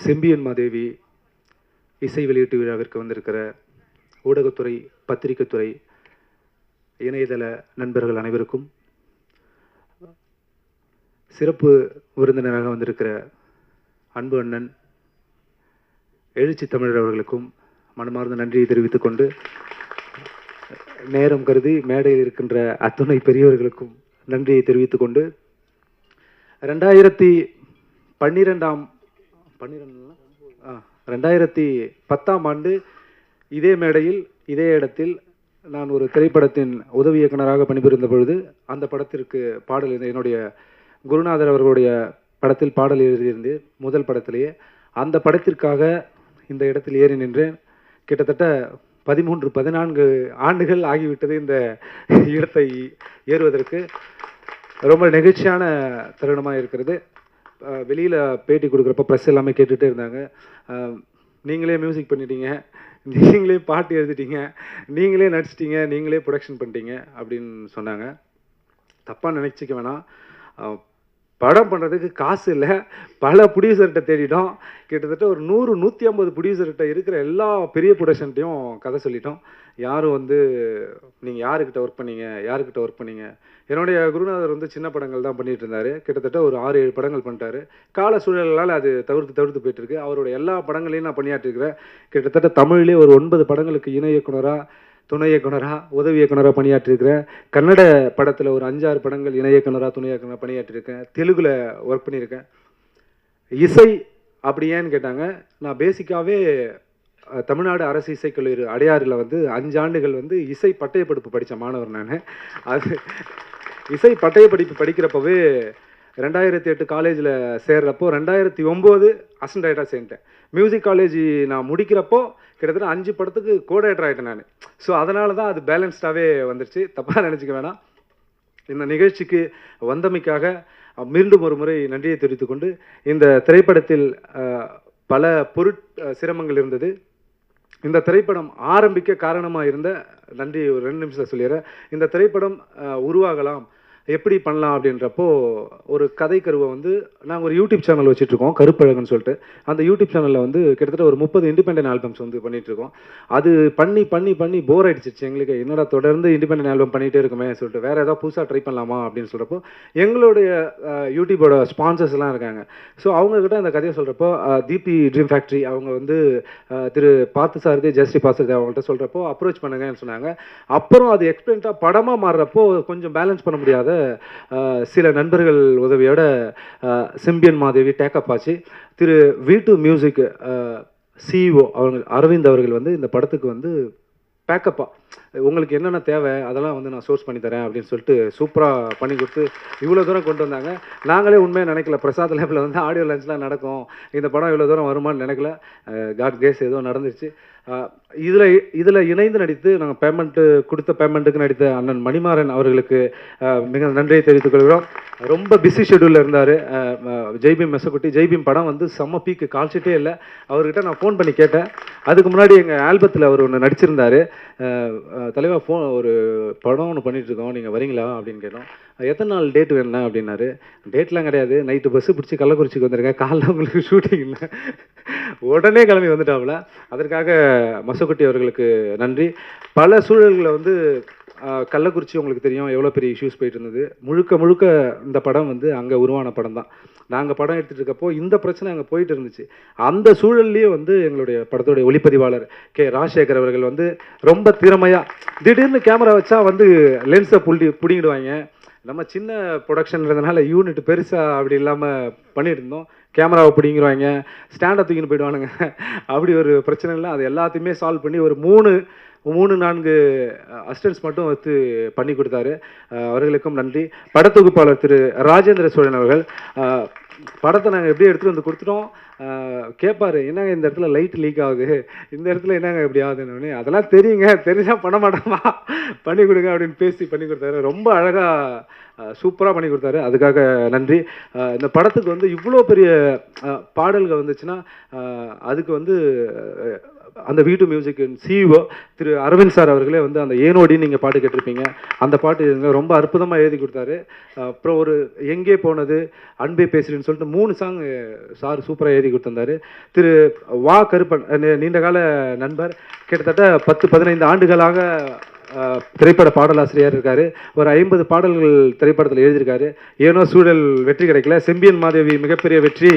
செம்பியன் மாதேவி இசை வெளியீட்டு விழாவிற்கு வந்திருக்கிற ஊடகத்துறை, பத்திரிகைத்துறை, இணையதள நண்பர்கள் அனைவருக்கும், சிறப்பு விருந்தினராக வந்திருக்கிற அன்பு அண்ணன் எழுச்சி தமிழர் அவர்களுக்கும் மனமார்ந்த நன்றியை தெரிவித்துக் கொண்டு, நேரம் கருதி மேடையில் இருக்கின்ற அத்துணை பெரியவர்களுக்கும் நன்றியை தெரிவித்துக் கொண்டு, 2010ஆம் ஆண்டு இதே மேடையில் இதே இடத்தில் நான் ஒரு திரைப்படத்தின் உதவி இயக்குனராக பணிபுரிந்த பொழுது அந்த படத்திற்கு பாடல், என்னுடைய குருநாதர் அவர்களுடைய படத்தில் பாடல் எழுதியிருந்தேன். முதல் படத்திலேயே அந்த படத்திற்காக இந்த இடத்தில் ஏறி நின்றேன். கிட்டத்தட்ட 13-14 ஆண்டுகள் ஆகிவிட்டது இந்த இடத்தை ஏறுவதற்கு. ரொம்ப நெகிழ்ச்சியான தருணமாக இருக்கிறது. வெளியில் பேட்டி கொடுக்குறப்ப ப்ரெஸ் எல்லாமே கேட்டுகிட்டே இருந்தாங்க, நீங்களே மியூசிக் பண்ணிட்டீங்க, நீங்களே பாட்டு எழுதிட்டீங்க, நீங்களே நடிச்சிட்டிங்க, நீங்களே ப்ரொடக்ஷன் பண்ணிட்டீங்க அப்படின்னு சொன்னாங்க. தப்பாக நினச்சிக்க வேணாம். படம் பண்ணுறதுக்கு காசு இல்லை, பல ப்ரொடியூசர்கிட்ட தேடிட்டோம். கிட்டத்தட்ட ஒரு 100-150 ப்ரொடியூசர்கிட்ட இருக்கிற எல்லா பெரிய ப்ரொடக்ஷன்ட்டையும் கதை சொல்லிட்டோம். யாரும் நீங்கள் யாருக்கிட்ட ஒர்க் பண்ணீங்க. என்னுடைய குருநாதர் சின்ன படங்கள் தான் பண்ணிகிட்டு இருந்தார். கிட்டத்தட்ட ஒரு 6-7 படங்கள் பண்ணிட்டாரு. கால சூழலால் அது தவிர்த்து போயிட்டுருக்கு. அவரோட எல்லா படங்களையும் நான் பணியாற்றிருக்கிறேன். கிட்டத்தட்ட தமிழ்லேயே ஒரு 9 படங்களுக்கு இணை இயக்குனராக, துணை இயக்குனராக, உதவி இயக்குனராக பணியாற்றிருக்கிறேன். கன்னட படத்தில் ஒரு 5-6 படங்கள் இணை இயக்குனராக, துணை இயக்குனராக பணியாற்றிருக்கேன். தெலுங்கில் ஒர்க் பண்ணியிருக்கேன். இசை அப்படி ஏன்னு கேட்டாங்க, நான் பேசிக்காகவே தமிழ்நாடு அரசு இசைக்கல்லூரி அடையாறில் 5 ஆண்டுகள் இசை பட்டயப்படிப்பு படித்த மாணவர் நான். அது இசை பட்டயப்படிப்பு படிக்கிறப்பவே 2008 காலேஜில் சேர்றப்போ 2009 அசிஸ்டன்ட் டைரக்டராக சேர்ந்துட்டேன். மியூசிக் காலேஜ் நான் முடிக்கிறப்போ கிட்டத்தட்ட 5 படத்துக்கு கோடைரக்டர் ஆகிட்டேன் நான். ஸோ அதனால தான் அது பேலன்ஸ்டாகவே வந்துருச்சு. தப்பாக நினச்சிக்க வேணாம். இந்த நிகழ்ச்சிக்கு வந்தமைக்காக மீண்டும் ஒரு முறை நன்றியை தெரிவித்துக்கொண்டு, இந்த திரைப்படத்தில் பல சிரமங்கள் இருந்தது. இந்த திரைப்படம் ஆரம்பிக்க காரணமாக இருந்த நன்றி ஒரு 2 நிமிஷத்தில் சொல்லிடுறேன். இந்த திரைப்படம் உருவாகலாம், எப்படி பண்ணலாம் அப்படின்றப்போ ஒரு கதை கருவை நாங்கள் ஒரு யூடியூப் சேனல் வச்சுட்ருக்கோம், கருப்பழகன்னு சொல்லிட்டு. அந்த யூடியூப் சேனலில் கிட்டத்தட்ட ஒரு 30 இண்டிபெண்டன்ட் ஆல்பம்ஸ் பண்ணிகிட்ருக்கோம். அது பண்ணி போர் ஆகிடுச்சிச்சு எங்களுக்கு. என்னடா தொடர்ந்து இண்டிபெண்டன்ட் ஆல்பம் பண்ணிகிட்டே இருக்குமே சொல்லிட்டு, வேறு ஏதாவது புதுசாக ட்ரை பண்ணலாமா அப்படின்னு சொல்கிறப்போ, எங்களுடைய யூடியூபோட ஸ்பான்சர்ஸ்லாம் இருக்காங்க. ஸோ அவங்கக்கிட்ட அந்த கதையை சொல்கிறப்போ, தீபி ட்ரீம் ஃபேக்ட்ரி அவங்க திரு பார்த்தசாரதி, ஜெயஸ்ரீ பார்த்தசாரதி அவங்கள்ட்ட சொல்கிறப்போ அப்ரோச் பண்ணுங்கன்னு சொன்னாங்க. அப்புறம் அது எக்ஸ்பிளெண்ட்டாக படமாக மாறுறப்போ கொஞ்சம் பேலன்ஸ் பண்ண முடியாத சில நண்பர்கள் உதவியோட செம்பியன் மாதேவி டேக்கப் ஆச்சு. திரு V2 மியூசிக் CEO அரவிந்த் அவர்கள் இந்த படத்துக்கு பேக்கப்பாக உங்களுக்கு என்னென்ன தேவை அதெல்லாம் நான் சோர்ஸ் பண்ணி தரேன் அப்படின்னு சொல்லிட்டு சூப்பராக பண்ணி கொடுத்து இவ்வளோ தூரம் கொண்டு வந்தாங்க. நாங்களே உண்மையாக நினைக்கல, பிரசாத் லேபில் ஆடியோ லான்ச்லாம் நடக்கும், இந்த படம் இவ்வளோ தூரம் வருமானு நினைக்கல. காட் கிரேஸ் ஏதோ நடந்துருச்சு. இதில் இணைந்து நடித்து நாங்கள் பேமெண்ட்டுக்கு நடித்த அண்ணன் மணிமாறன் அவர்களுக்கு மிக நன்றியை தெரிவித்துக் கொள்கிறோம். ரொம்ப பிஸி ஷெடியூலில் இருந்தார். ஜெய்பீம் மெசக்குட்டி ஜெய்பீம் படம் செம்ம பீக்கு, கால் ஷீட்டே இல்லை. அவர்கிட்ட நான் ஃபோன் பண்ணி கேட்டேன். அதுக்கு முன்னாடி எங்கள் ஆல்பத்தில் அவர் ஒன்று நடிச்சிருந்தார். தலைவா ஒரு படம் ஒன்று பண்ணிகிட்ருக்கோம், நீங்கள் வரீங்களா அப்படின்னு கேட்டோம். எத்தனை நாள் டேட் வேணுண்ணா அப்படின்னாரு. டேட்லாம் கிடையாது, நைட்டு பஸ்ஸு பிடிச்சி கள்ளக்குறிச்சிக்கு வந்துருங்க, காலைல உங்களுக்கு ஷூட்டிங் இல்லை. உடனே கிளம்பி வந்துட்டாப்புல. அதற்காக மசக்குட்டி அவர்களுக்கு நன்றி. பல சூழல்களை கள்ளக்குறிச்சி உங்களுக்கு தெரியும் எவ்வளோ பெரிய இஷ்யூஸ் போயிட்டு இருந்தது. முழுக்க இந்த படம் அங்கே உருவான படம் தான். நாங்கள் படம் எடுத்துகிட்டு இருக்கப்போ இந்த பிரச்சனை அங்கே போயிட்டு இருந்துச்சு. அந்த சூழல்லையே எங்களுடைய படத்துடைய ஒளிப்பதிவாளர் கே ராஜசேகர் அவர்கள் ரொம்ப திறமையாக திடீர்னு கேமரா வச்சா லென்ஸை பிடிங்கிடுவாங்க. நம்ம சின்ன ப்ரொடக்ஷன்றதுனால யூனிட் பெருசாக அப்படி இல்லாமல் பண்ணிட்டு இருந்தோம். கேமராவை பிடிங்கிடுவாங்க, ஸ்டாண்டை தூக்கின்னு போயிடுவானுங்க. அப்படி ஒரு பிரச்சனை இல்லை. அது எல்லாத்தையுமே சால்வ் பண்ணி ஒரு 3-4 அசிஸ்டன்ஸ் மட்டும் பண்ணி கொடுத்தாரு. அவர்களுக்கும் நன்றி. படத்தொகுப்பாளர் திரு ராஜேந்திர சோழன் அவர்கள் படத்தை நாங்கள் எப்படி எடுத்துகிட்டு கொடுத்துட்டோம். கேட்பாரு, என்னங்க இந்த இடத்துல லைட் லீக் ஆகுது, இந்த இடத்துல என்னங்க இப்படி ஆகுதுன்னு. அதெல்லாம் தெரியுங்க, தெரிஞ்சால் பண்ண மாட்டோமா, பண்ணி கொடுங்க அப்படின்னு பேசி பண்ணி கொடுத்தாரு. ரொம்ப அழகாக சூப்பராக பண்ணி கொடுத்தாரு. அதுக்காக நன்றி. இந்த படத்துக்கு இவ்வளோ பெரிய பாடல்கள் வந்துச்சுன்னா அதுக்கு அந்த வீட்டு மியூசிக்கின் சிஇஓ திரு அரவிந்த் சார் அவர்களே வந்து அந்த ஏனோடின்னு நீங்கள் பாட்டு கேட்டிருப்பீங்க, அந்த பாட்டு ரொம்ப அற்புதமாக எழுதி கொடுத்தாரு. அப்புறம் ஒரு எங்கே போனது, அன்பே பேசுகிறேன்னு சொல்லிட்டு 3 சாங் சார் சூப்பராக எழுதி கொடுத்துருந்தாரு. திரு வா கருப்பன் நீண்டகால நண்பர், கிட்டத்தட்ட 10-15 ஆண்டுகளாக திரைப்பட பாடலாசிரியர் இருக்கார். ஒரு 50 பாடல்கள் திரைப்படத்தில் எழுதியிருக்காரு. ஏனோ சூழல் வெற்றி கிடைக்கல. செம்பியன் மாதேவி மிகப்பெரிய வெற்றி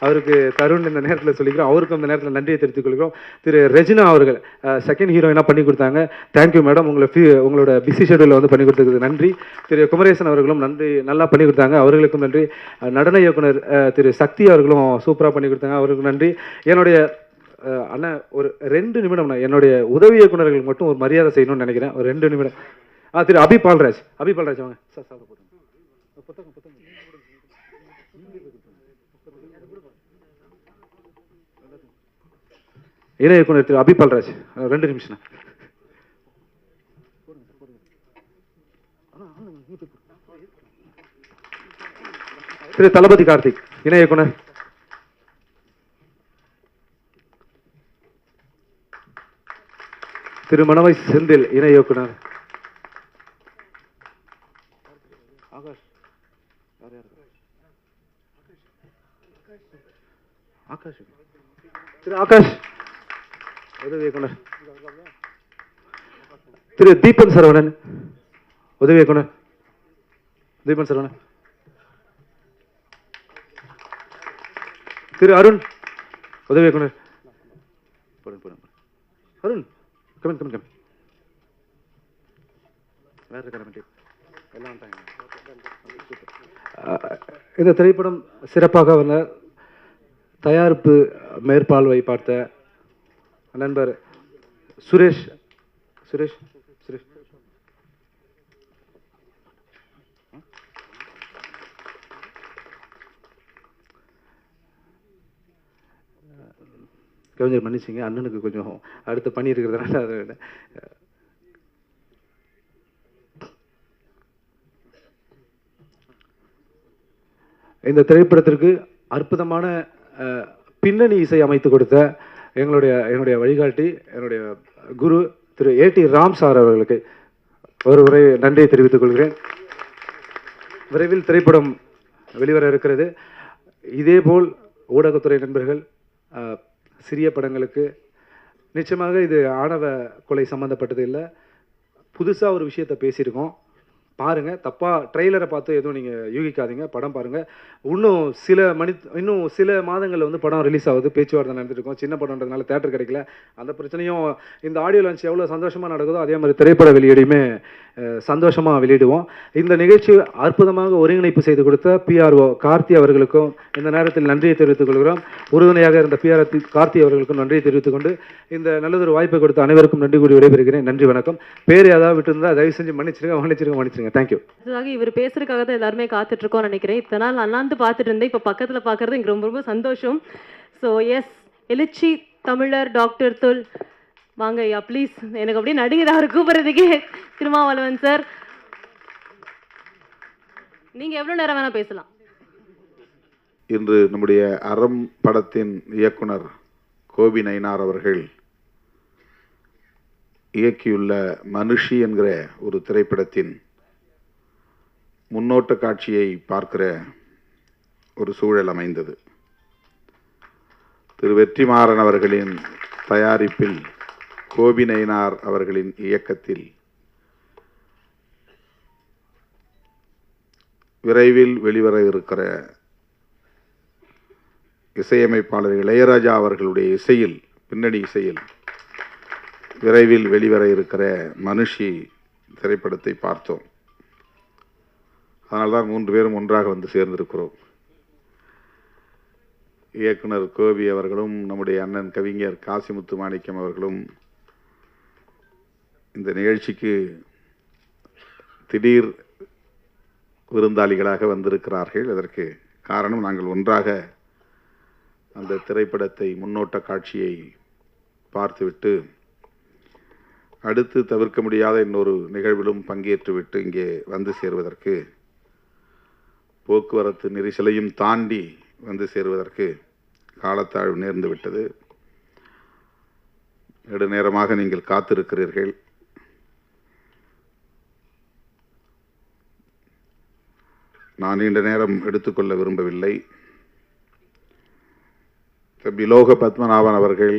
அவருக்கு தருண் இந்த நேரத்தில் சொல்லிக்கிறோம். அவருக்கும் இந்த நேரத்தில் நன்றியை தெரிவித்துக் கொள்கிறோம். திரு ரெஜினா அவர்கள் செகண்ட் ஹீரோயினாக பண்ணி கொடுத்தாங்க. தேங்க்யூ மேடம், உங்களோட பிஸி ஷெடியூலில் வந்து பண்ணி கொடுத்ததுக்கு நன்றி. திரு குமரேசன் அவர்களும் நன்றி, நல்லா பண்ணி கொடுத்தாங்க, அவர்களுக்கும் நன்றி. நடன இயக்குனர் திரு சக்தி அவர்களும் சூப்பராக பண்ணி கொடுத்தாங்க, அவருக்கும் நன்றி. என்னுடைய அண்ணா ஒரு 2 நிமிடம் நான் என்னுடைய உதவி இயக்குநர்களுக்கு மட்டும் ஒரு மரியாதை செய்யணும்னு நினைக்கிறேன். ஒரு 2 நிமிடம். திரு அபி பால்ராஜ் வாங்க சார். சாப்பிட போடுங்க. இணை இயக்குனர் திரு அபி பால்ராஜ் 2 நிமிஷம். திரு தளபதி கார்த்திக் இணை இயக்குனர். திரு மணவை செந்தில் இணை இயக்குனர். திரு ஆகாஷ் உதவி இயக்குனர். திரு தீபன் சரவணன் உதவி இயக்குனர். தீபன் சரவணன். திரு அருண் உதவி இயக்குனர். அருண் கமெண்ட் வேற கமெண்ட் எல்லாம் வந்தாங்க. இந்த திரைப்படம் சிறப்பாக வந்த தயாரிப்பு மேற்பார்வை பார்த்த நண்பர் சுரேஷ் கவிஞர் மன்னிச்சிங்க, அண்ணனுக்கு கொஞ்சம் அடுத்த பணி இருக்கிறதுனால அதை இந்த திரைப்படத்திற்கு அற்புதமான பின்னணி இசை அமைத்து கொடுத்த என்னுடைய வழிகாட்டி, என்னுடைய குரு திரு ஏடி ராம் சார் அவர்களுக்கு ஒரு முறை நன்றியை தெரிவித்துக் கொள்கிறேன். விரைவில் திரைப்படம் வெளிவர இருக்கிறது. இதேபோல் ஊடகத்துறை நண்பர்கள் சிறிய படங்களுக்கு நிச்சயமாக இது ஆணவ கொலை சம்மந்தப்பட்டது இல்லை, புதுசாக ஒரு விஷயத்தை பேசியிருக்கோம். பாருங்கள், தப்பாக ட்ரெய்லரை பார்த்து எதுவும் நீங்கள் யூகிக்காதீங்க, படம் பாருங்கள். இன்னும் சில மாதங்களில் வந்து படம் ரிலீஸ் ஆகுது, பேச்சுவார்த்தை நடந்துருக்கோம். சின்ன படம்ன்றதுனால தேட்டர் கிடைக்கல, அந்த பிரச்சனையும் இந்த ஆடியோ லான்ச் எவ்வளோ சந்தோஷமாக நடக்குதோ அதே மாதிரி திரைப்பட வெளியீடையுமே சந்தோஷமாக வெளியிடுவோம். இந்த நிகழ்ச்சி அற்புதமாக ஒருங்கிணைப்பு செய்து கொடுத்த பிஆர்ஓ கார்த்தி அவர்களுக்கும் இந்த நேரத்தில் நன்றியை தெரிவித்துக் கொள்கிறோம். உறுதுணையாக இருந்த பிஆர் கார்த்தி அவர்களுக்கும் நன்றியை தெரிவித்துக் கொண்டு இந்த நல்லதொரு வாய்ப்பை கொடுத்த அனைவருக்கும் நன்றி கூறி விடைபெறுகிறேன். நன்றி, வணக்கம். பேர் ஏதாவது விட்டு இருந்தால் தயவு செஞ்சு மன்னிச்சிருங்க. தேங்க்யூ. இவர் பேசுறதுக்காக தான் எல்லாருமே காத்துட்டு இருக்கோம் நினைக்கிறேன். இத்தனை நாள் அண்ணாந்து பார்த்துட்டு இருந்தேன், இப்போ பக்கத்தில் பார்க்கறது எனக்கு ரொம்ப ரொம்ப சந்தோஷம். ஸோ எஸ், எழுச்சி தமிழர் டாக்டர் துல் வாங்க ஐயா ப்ளீஸ். எனக்கு அப்படியே நடுங்குது அவர் கூப்பிட்றதுக்கே. திருமாவளவன் சார், நீங்கள் எவ்வளோ நேரம் வேணால் பேசலாம். இன்று நம்முடைய அறம் படத்தின் இயக்குனர் கோபி நயினார் அவர்கள் இயக்கியுள்ள மனுஷி என்கிற ஒரு திரைப்படத்தின் முன்னோட்ட காட்சியை பார்க்கிற ஒரு சூழல் அமைந்தது. திரு வெற்றிமாறன் அவர்களின் தயாரிப்பில் கோபி நயினார் அவர்களின் இயக்கத்தில் விரைவில் வெளிவர இருக்கிற இசையமைப்பாளர் இளையராஜா அவர்களுடைய இசையில், பின்னணி இசையில் விரைவில் வெளிவர இருக்கிற மனுஷி திரைப்படத்தை பார்த்தோம். அதனால்தான் 3 பேரும் ஒன்றாக வந்து சேர்ந்திருக்கிறோம். இயக்குனர் கோபி அவர்களும் நம்முடைய அண்ணன் கவிஞர் காசிமுத்து மாணிக்கம் அவர்களும் இந்த நிகழ்ச்சிக்கு திடீர் விருந்தாளிகளாக வந்திருக்கிறார்கள். இதற்கு காரணம், நாங்கள் ஒன்றாக அந்த திரைப்படத்தை முன்னோட்ட காட்சியை பார்த்துவிட்டு அடுத்து தவிர்க்க முடியாத இன்னொரு நிகழ்விலும் பங்கேற்றுவிட்டு இங்கே வந்து சேருவதற்கு, போக்குவரத்து நெரிசலையும் தாண்டி வந்து சேருவதற்கு காலத்தாழ்வு நேர்ந்து விட்டது. நெடுநேரமாக நீங்கள் காத்திருக்கிறீர்கள். நான் நீண்ட நேரம் எடுத்துக்கொள்ள விரும்பவில்லை. தம்பி லோக பத்மநாபன் அவர்கள்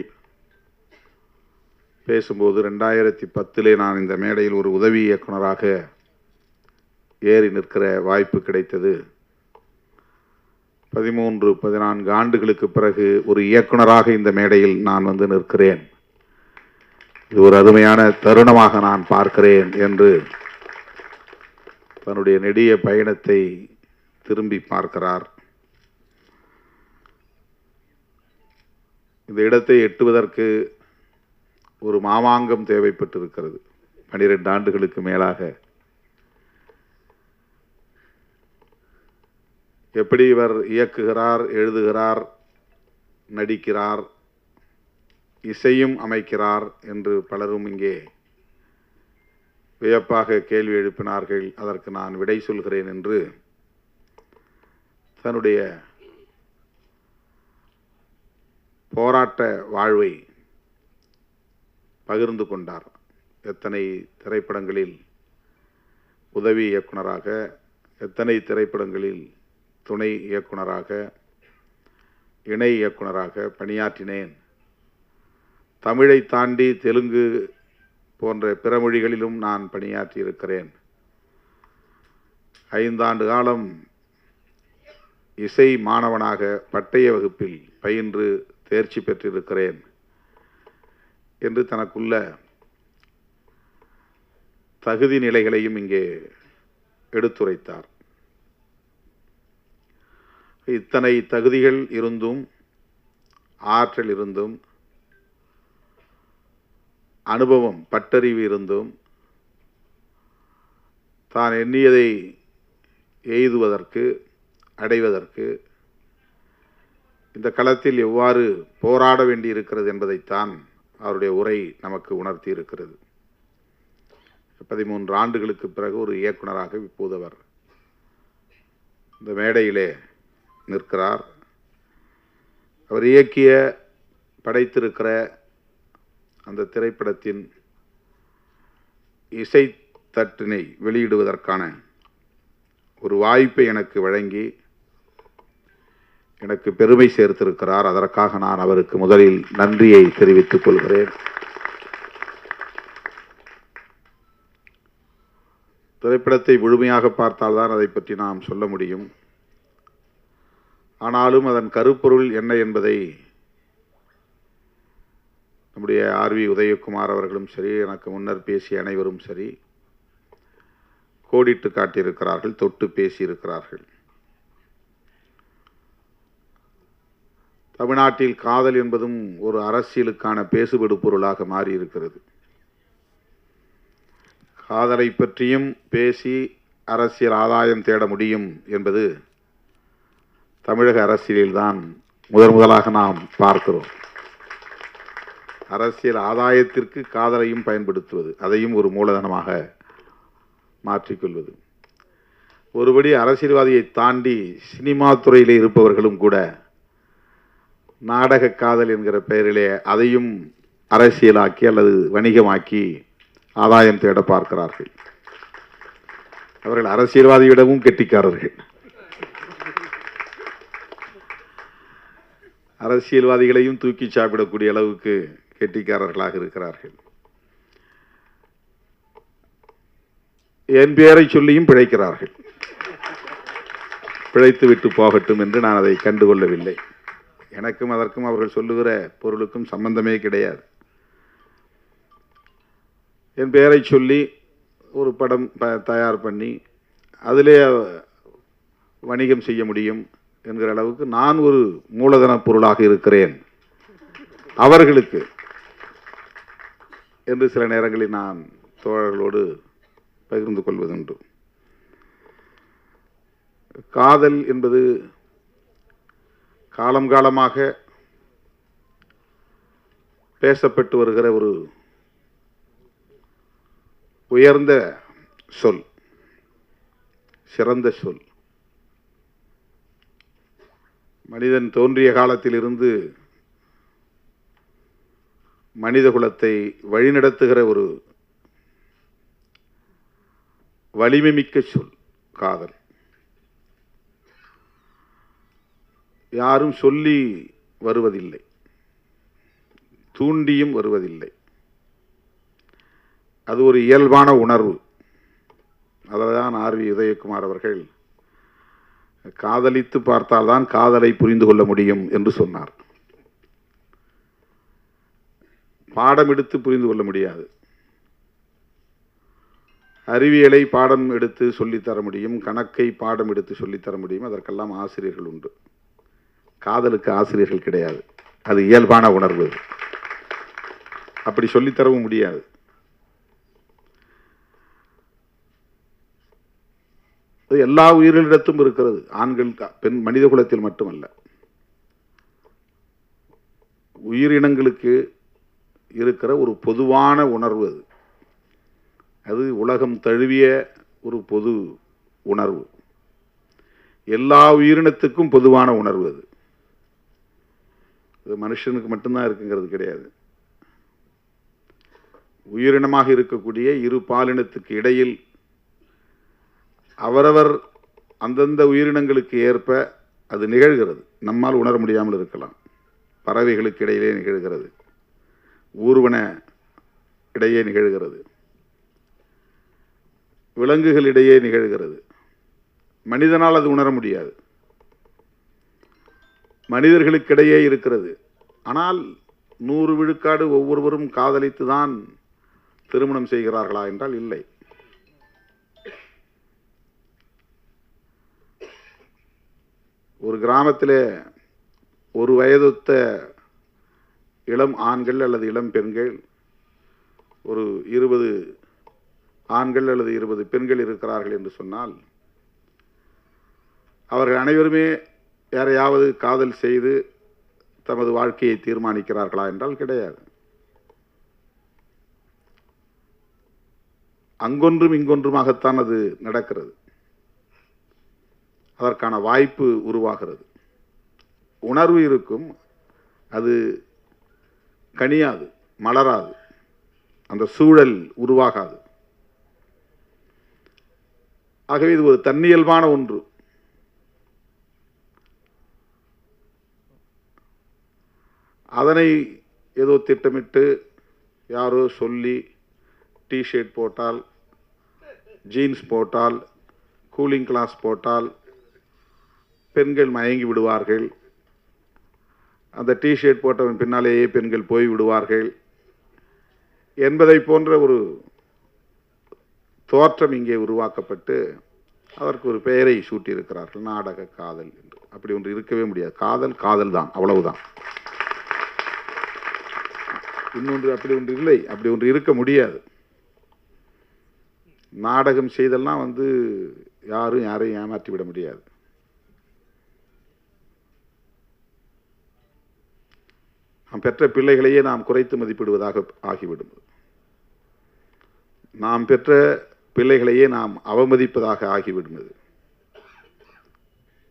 பேசும்போது 2010 நான் இந்த மேடையில் ஒரு உதவி இயக்குனராக ஏறி நிற்கிற வாய்ப்பு கிடைத்தது. 13-14 ஆண்டுகளுக்கு பிறகு ஒரு இயக்குனராக இந்த மேடையில் நான் வந்து நிற்கிறேன். இது ஒரு அருமையான தருணமாக நான் பார்க்கிறேன் என்று தன்னுடைய நெடிய பயணத்தை திரும்பி பார்க்கிறார். இந்த இடத்தை எட்டுவதற்கு ஒரு மாமாங்கம் தேவைப்பட்டிருக்கிறது. 12 ஆண்டுகளுக்கு மேலாக எப்படி இவர் இயக்குகிறார், எழுதுகிறார், நடிக்கிறார், இசையும் அமைக்கிறார் என்று பலரும் இங்கே வியப்பாக கேள்வி எழுப்பினார்கள். அதற்கு நான் விடை சொல்கிறேன் என்று தன்னுடைய போராட்ட வாழ்வை பகிர்ந்து கொண்டார். எத்தனை திரைப்படங்களில் உதவி இயக்குனராக, எத்தனை திரைப்படங்களில் துணை இயக்குனராக, இணை இயக்குனராக பணியாற்றினேன். தமிழை தாண்டி தெலுங்கு போன்ற பிற மொழிகளிலும் நான் பணியாற்றி இருக்கிறேன். 5 ஆண்டு காலம் இசை மாணவனாக பட்டய வகுப்பில் பயின்று தேர்ச்சி பெற்றிருக்கிறேன் என்று தனக்குள்ள தகுதி நிலைகளையும் இங்கே எடுத்துரைத்தார். இத்தனை தகுதிகள் இருந்தும், ஆற்றல் இருந்தும், அனுபவம் பட்டறிவு இருந்தும் தான் எண்ணியதை எய்துவதற்கு, அடைவதற்கு இந்த களத்தில் எவ்வாறு போராட வேண்டியிருக்கிறது என்பதைத்தான் அவருடைய உரை நமக்கு உணர்த்தி இருக்கிறது. 13 ஆண்டுகளுக்கு பிறகு ஒரு இயக்குனராக இப்போது அவர் இந்த மேடையிலே நிற்கிறார். அவர் இயக்கிய, படைத்திருக்கிற அந்த திரைப்படத்தின் இசை தட்டினை வெளியிடுவதற்கான ஒரு வாய்ப்பை எனக்கு வழங்கி எனக்கு பெருமை சேர்த்திருக்கிறார். அதற்காக நான் அவருக்கு முதலில் நன்றியை தெரிவித்துக் கொள்கிறேன். திரைப்படத்தை முழுமையாக பார்த்தால்தான் அதை பற்றி நாம் சொல்ல முடியும். ஆனாலும் அதன் கருப்பொருள் என்ன என்பதை நம்முடைய ஆர்வி உதயகுமார் அவர்களும் சரி, எனக்கு முன்னர் பேசிய அனைவரும் சரி கோடிட்டு காட்டியிருக்கிறார்கள், தொட்டு பேசியிருக்கிறார்கள். தமிழ்நாட்டில் காதல் என்பதும் ஒரு அரசியலுக்கான பேசுபடு பொருளாக மாறியிருக்கிறது. காதலை பற்றியும் பேசி அரசியல் ஆதாயம் தேட முடியும் என்பது தமிழக அரசியலில்தான் முதலாக நாம் பார்க்கிறோம். அரசியல் ஆதாயத்திற்கு காதலையும் பயன்படுத்துவது, அதையும் ஒரு மூலதனமாக மாற்றிக்கொள்வது. ஒருபடி அரசியல்வாதியை தாண்டி சினிமா துறையிலே இருப்பவர்களும் கூட நாடக காதல் என்கிற பெயரிலே அதையும் அரசியலாக்கி அல்லது வணிகமாக்கி ஆதாயம் தேட பார்க்கிறார்கள். அவர்கள் அரசியல்வாதியிடமும் கெட்டிக்காரர்கள். அரசியல்வாதிகளையும் தூக்கி சாப்பிடக்கூடிய அளவுக்கு கெட்டிக்காரர்களாக இருக்கிறார்கள். என் பெயரை சொல்லியும் பிழைக்கிறார்கள். பிழைத்து விட்டு போகட்டும் என்று நான் அதை கண்டுகொள்ளவில்லை. எனக்கும் அதற்கும் அவர்கள் சொல்லுகிற பொருளுக்கும் சம்பந்தமே கிடையாது. என் பெயரை சொல்லி ஒரு படம் தயார் பண்ணி அதிலே வணிகம் செய்ய முடியும் என்கிற அளவுக்கு நான் ஒரு மூலதன பொருளாக இருக்கிறேன் அவர்களுக்கு என்று சில நேரங்களில் நான் தோழர்களோடு பகிர்ந்து கொள்வதுண்டு. காதல் என்பது காலம் காலமாக பேசப்பட்டு வருகிற ஒரு உயர்ந்த சொல், சிறந்த சொல். மனிதன் தோன்றிய காலத்திலிருந்து மனித குலத்தை வழிநடத்துகிற ஒரு வலிமை மிக்க சொல் காதல். யாரும் சொல்லி வருவதில்லை, தூண்டியும் வருவதில்லை. அது ஒரு இயல்பான உணர்வு. அதில்தான் ஆர்வி உதயகுமார் அவர்கள் காதலித்து பார்த்தால்தான் காதலை புரிந்து கொள்ள முடியும் என்று சொன்னார். பாடம் எடுத்து புரிந்து கொள்ள முடியாது. அறிவியலை பாடம் எடுத்து சொல்லித்தர முடியும், கணக்கை பாடம் எடுத்து சொல்லித்தர முடியும். அதற்கெல்லாம் ஆசிரியர்கள் உண்டு. காதலுக்கு ஆசிரியர்கள் கிடையாது. அது இயல்பான உணர்வு. அப்படி சொல்லித்தரவும் முடியாது. அது எல்லா உயிர்களிடத்தும் இருக்கிறது. ஆண்கள் பெண் மனித குலத்தில் மட்டுமல்ல, உயிரினங்களுக்கு இருக்கிற ஒரு பொதுவான உணர்வு அது. அது உலகம் தழுவிய ஒரு பொது உணர்வு. எல்லா உயிரினத்துக்கும் பொதுவான உணர்வு அது. அது மனுஷனுக்கு மட்டும்தான் இருக்குங்கிறது கிடையாது. உயிரினமாக இருக்கக்கூடிய இரு பாலினத்துக்கு இடையில் அவரவர் அந்தந்த உயிரினங்களுக்கு ஏற்ப அது நிகழ்கிறது. நம்மால் உணர முடியாமல் இருக்கலாம். பறவைகளுக்கு இடையிலே நிகழ்கிறது, ஊர்வன இடையே நிகழ்கிறது, விலங்குகளிடையே நிகழ்கிறது. மனிதனால் அது உணர முடியாது. மனிதர்களுக்கிடையே இருக்கிறது. ஆனால் 100 விழுக்காடு ஒவ்வொருவரும் காதலித்து தான் திருமணம் செய்கிறார்களா என்றால் இல்லை. ஒரு கிராமத்திலே ஒரு வயதொத்த இளம் ஆண்கள் அல்லது இளம் பெண்கள், ஒரு 20 ஆண்கள் அல்லது 20 பெண்கள் இருக்கிறார்கள் என்று சொன்னால், அவர்கள் அனைவருமே யாரையாவது காதல் செய்து தமது வாழ்க்கையை தீர்மானிக்கிறார்களா என்றால் கிடையாது. அங்கொன்றும் இங்கொன்றுமாகத்தான் அது நடக்கிறது. அதற்கான வாய்ப்பு உருவாகிறது. உணர்வு இருக்கும், அது கனியாது, மலராது, அந்த சூழல் உருவாகாது. ஆகவே இது ஒரு தன்னியல்பான ஒன்று. அதனை ஏதோ திட்டமிட்டு யாரோ சொல்லி டிஷர்ட் போட்டால், ஜீன்ஸ் போட்டால், கூலிங் கிளாஸ் போட்டால் பெண்கள் மயங்கி விடுவார்கள். அந்த டிஷர்ட் போட்டவன் பின்னாலேயே பெண்கள் போய் விடுவார்கள் என்பதை போன்ற ஒரு தோற்றம் இங்கே உருவாக்கப்பட்டு அதற்கு ஒரு பெயரை சூட்டியிருக்கிறார்கள், நாடக காதல் என்று. அப்படி ஒன்று இருக்கவே முடியாது. காதல் காதல் தான், அவ்வளவுதான். இன்னொன்று அப்படி ஒன்று இல்லை, அப்படி ஒன்று இருக்க முடியாது. நாடகம் செய்தெல்லாம் யாரும் யாரையும் ஏமாற்றி விட முடியாது. நாம் பெற்ற பிள்ளைகளையே நாம் குறைத்து மதிப்பிடுவதாக ஆகிவிடும். நாம் பெற்ற பிள்ளைகளையே நாம் அவமதிப்பதாக ஆகிவிடும்.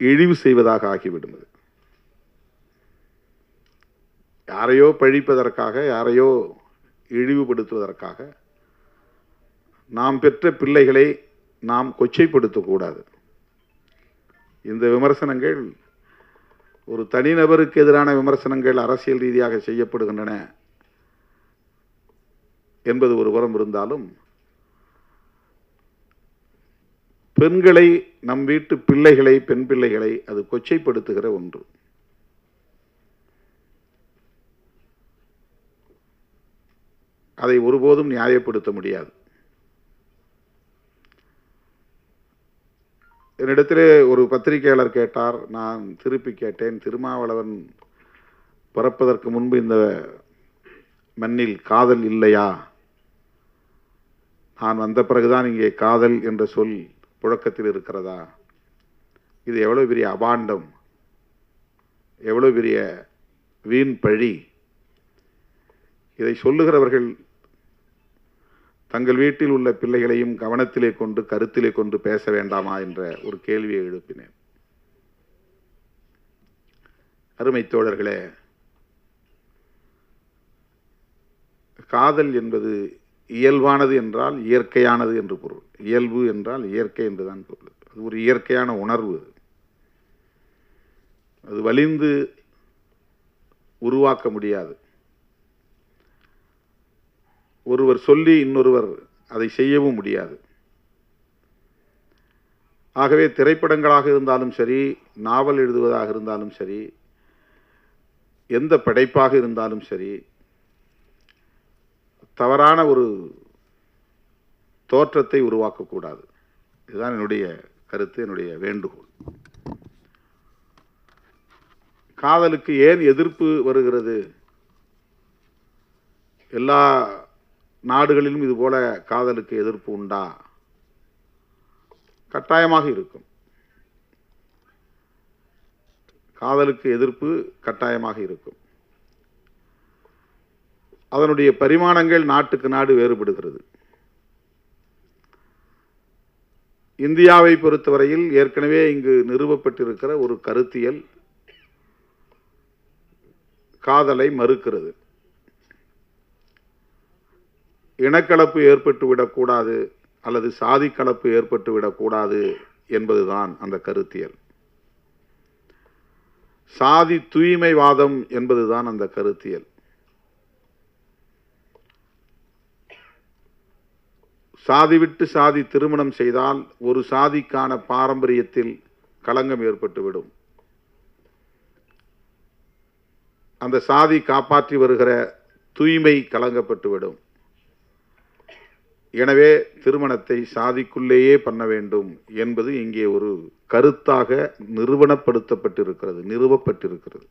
இழிவு செய்வதாக ஆகிவிடும். யாரையோ பழிப்பதற்காக, யாரையோ இழிவுபடுத்துவதற்காக நாம் பெற்ற பிள்ளைகளை நாம் கொச்சைப்படுத்தக்கூடாது. இந்த விமர்சனங்கள் ஒரு தனிநபருக்கு எதிரான விமர்சனங்கள் அரசியல் ரீதியாக செய்யப்படுகின்றன என்பது ஒரு புறம் இருந்தாலும், பெண்களை, நம் வீட்டு பிள்ளைகளை, பெண் பிள்ளைகளை அது கொச்சைப்படுத்துகிற ஒன்று. அதை ஒருபோதும் நியாயப்படுத்த முடியாது. என்னிடத்திலே ஒரு பத்திரிகையாளர் கேட்டார், நான் திருப்பி கேட்டேன், திருமாவளவன் பிறப்பதற்கு முன்பு இந்த மண்ணில் காதல் இல்லையா? நான் வந்த பிறகுதான் இங்கே காதல் என்ற சொல் புழக்கத்தில் இருக்கிறதா? இது எவ்வளவு பெரிய அபாண்டம், எவ்வளவு பெரிய வீண் பழி. இதை சொல்லுகிறவர்கள் தங்கள் வீட்டில் உள்ள பிள்ளைகளையும் கவனத்திலே கொண்டு, கருத்திலே கொண்டு பேச வேண்டாமா என்ற ஒரு கேள்வியை எழுப்பினேன். அருமை தோழர்களே, காதல் என்பது இயல்பானது என்றால் இயற்கையானது என்று பொருள். இயல்பு என்றால் இயற்கை என்றுதான் பொருள். அது ஒரு இயற்கையான உணர்வு. அது வலிந்து உருவாக்க முடியாது. ஒருவர் சொல்லி இன்னொருவர் அதை செய்யவும் முடியாது. ஆகவே திரைப்படங்களாக இருந்தாலும் சரி, நாவல் எழுதுவதாக இருந்தாலும் சரி, எந்த படைப்பாக இருந்தாலும் சரி, தவறான ஒரு தோற்றத்தை உருவாக்கக்கூடாது. இதுதான் என்னுடைய கருத்து, என்னுடைய வேண்டுகோள். காதலுக்கு ஏன் எதிர்ப்பு வருகிறது? எல்லா நாடுகளிலும் இதுபோல காதலுக்கு எதிர்ப்பு உண்டா? கட்டாயமாக இருக்கும். காதலுக்கு எதிர்ப்பு கட்டாயமாக இருக்கும். அதனுடைய பரிமாணங்கள் நாட்டுக்கு நாடு வேறுபடுகிறது. இந்தியாவை பொறுத்தவரையில் ஏற்கனவே இங்கு நிறுவப்பட்டிருக்கிற ஒரு கருத்தியல் காதலை மறுக்கிறது. இனக்கலப்பு ஏற்பட்டுவிடக்கூடாது அல்லது சாதி கலப்பு ஏற்பட்டுவிடக்கூடாது என்பதுதான் அந்த கருத்தியல். சாதி தூய்மைவாதம் என்பதுதான் அந்த கருத்தியல். சாதி விட்டு சாதி திருமணம் செய்தால் ஒரு சாதிக்கான பாரம்பரியத்தில் களங்கம் ஏற்பட்டுவிடும். அந்த சாதி காப்பாற்றி வருகிற தூய்மை கலங்கப்பட்டுவிடும். எனவே திருமணத்தை சாதிக்குள்ளேயே பண்ண வேண்டும் என்பது இங்கே ஒரு கருத்தாக நிறுவப்பட்டிருக்கிறது.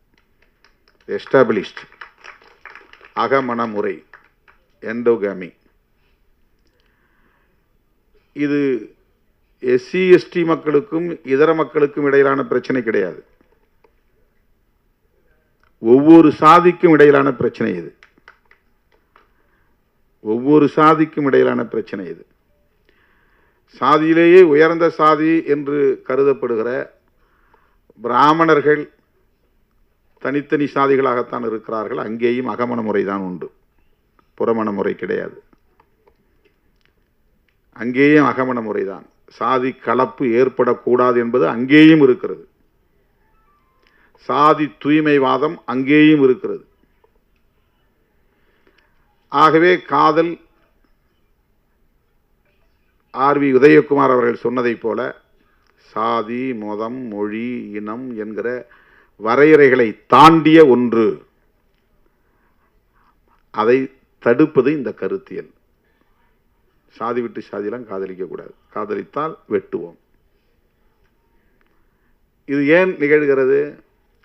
எஸ்டாபிளிஷ்ட் அகமண முறை, எண்டோகாமி. இது எஸ்சி எஸ்டி மக்களுக்கும் இதர மக்களுக்கும் இடையிலான பிரச்சனை கிடையாது. ஒவ்வொரு சாதிக்கும் இடையிலான பிரச்சனை இது. ஒவ்வொரு சாதிக்கும் இடையிலான பிரச்சனை இது. சாதியிலேயே உயர்ந்த சாதி என்று கருதப்படுகிற பிராமணர்கள் தனித்தனி சாதிகளாகத்தான் இருக்கிறார்கள். அங்கேயும் அகமண முறைதான் உண்டு, புறமண முறை கிடையாது. அங்கேயும் அகமண முறைதான். சாதி கலப்பு ஏற்படக்கூடாது என்பது அங்கேயும் இருக்கிறது. சாதி தூய்மைவாதம் அங்கேயும் இருக்கிறது. ஆகவே காதல் ஆர்.வி. உதயகுமார் அவர்கள் சொன்னதைப் போல சாதி, மதம், மொழி, இனம் என்கிற வரையறைகளை தாண்டிய ஒன்று. அதை தடுப்பது இந்த கருத்தியல். சாதி விட்டு சாதியெல்லாம் காதலிக்கக்கூடாது. காதலித்தால் வெட்டுவோம். இது ஏன் நிகழ்கிறது?